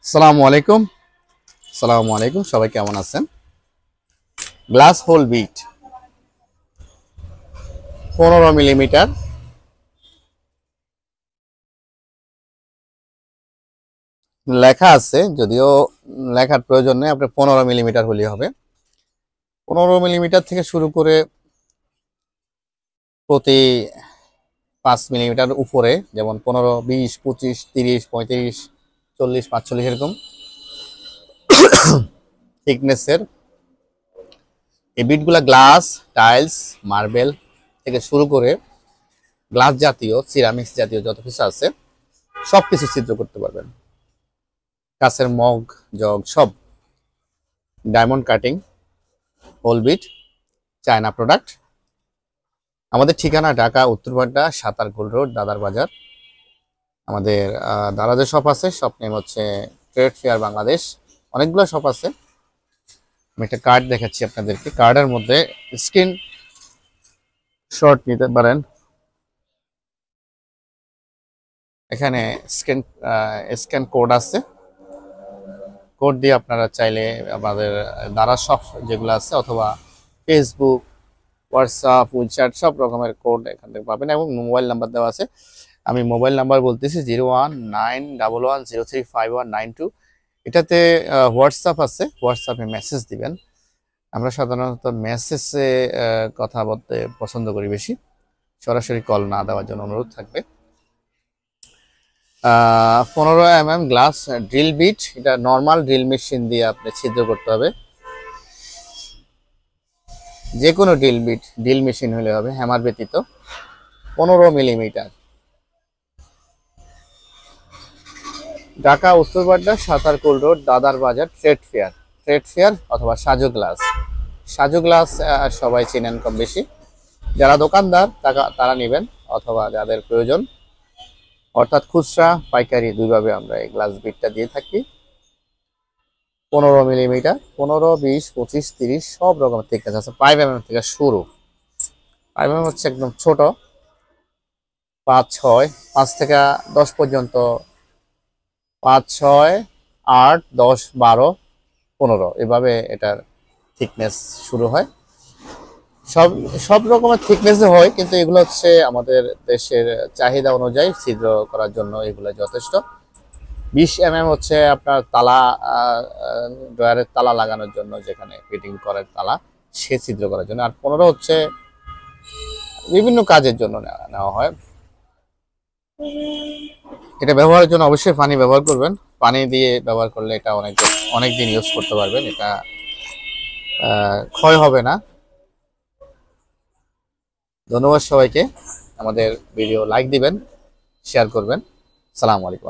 সালামু আলাইকুম। সালামু আলাইকুম, সবাই কেমন আছেন? Glass hole bit 15 millimetre. লেখা আছে, যদিও লেখার প্রয়োজন নেই, আপনার 15 মিলিমিটার হলেই হবে। 15 মিলিমিটার থেকে শুরু করে প্রতি 5 মিলিমিটার উপরে, যেমন 15, 20, 25, 30, 35, 40, 45 এরকম থিকনেসের এই বিটগুলা গ্লাস, টাইলস, মার্বেল থেকে শুরু করে গ্লাস জাতীয়, সিরামিক্স জাতীয় যত কিছু আছে সবকিছু ছিদ্র করতে পারবেন। কাছের মগ, জগ সব diamond cutting, hole bit, China product. আমাদের ঠিকানা ঢাকা উত্তরপাড্ডা, সাতার গোল রোড, দাদার বাজার। আমাদের দাদাদের শপ আছে, শপ নেম হচ্ছে ট্রেড ফেয়ার বাংলাদেশ। অনেকগুলো শপ আছে। আমি একটা কার্ড দেখাচ্ছি আপনাদেরকে, কার্ডের মধ্যে স্ক্রিন শট নিতে পারেন। এখানে স্ক্যান কোড আছে, কোড দিয়ে আপনারা চাইলে আমাদের দ্বারা শপ যেগুলো আছে, অথবা ফেসবুক, হোয়াটসঅ্যাপ, উইচ্যাট সব রকমের কোড এখান থেকে পাবেন, এবং মোবাইল নাম্বার দেওয়া আছে। আমি মোবাইল নাম্বার বলতেছি 019110359192। এটাতে হোয়াটসঅ্যাপ আছে, হোয়াটসঅ্যাপে মেসেজ দিবেন। আমরা সাধারণত মেসেজে কথা বলতে পছন্দ করি বেশি, সরাসরি কল না দেওয়ার জন্য অনুরোধ থাকবে। 15 mm গ্লাস ড্রিল বিট, এটা নর্মাল ড্রিল মেশিন দিয়ে আপনি ছিদ্র করতে হবে। যে কোনো ড্রিল মেশিন হলে হবে, হ্যামার ব্যতীত। 15 মিলিমিটার। ঢাকা উত্তরপাড্ডা, সাতারকুল রোড, দাদার বাজার, ট্রেড ফেয়ার অথবা সাজু গ্লাস। সাজু গ্লাস সবাই চেনেন কম বেশি, যারা দোকানদার তারা নেবেন, অথবা যাদের প্রয়োজন, অর্থাৎ খুচরা পাইকারি দুইভাবে আমরা এই গ্লাস বিটটা দিয়ে থাকি। 15 মিলিমিটার, 15, 20, 25, 30 সব রকমের থিকনেস আছে। 5 mm থেকে শুরু। 5 mm হচ্ছে একদম ছোট। 5, 6, 5 থেকে 10 পর্যন্ত, 5, 6, 8, 10, 12, 15 এভাবে এটার থিকনেস শুরু হয়। সব সব রকমের থিকনেসে হয়, কিন্তু এগুলো হচ্ছে আমাদের দেশের চাহিদা অনুযায়ী ছিদ্র করার জন্য এগুলো যথেষ্ট। 20 mm হচ্ছে আপনার তালা, ড্রয়ারের তালা লাগানোর জন্য, যেখানে ফিটিং করার তালা, সে ছিদ্র করার জন্য। আর 15 হচ্ছে বিভিন্ন কাজের জন্য নেওয়া হয়। এটা ব্যবহারের জন্য অবশ্যই পানি ব্যবহার করবেন। পানি দিয়ে ব্যবহার করলে এটা অনেক দিন ইউজ করতে পারবেন, এটা ক্ষয় হবে না। ধন্যবাদ সবাইকে। আমাদের ভিডিও লাইক দিবেন, শেয়ার করবেন। সালামু আলাইকুম।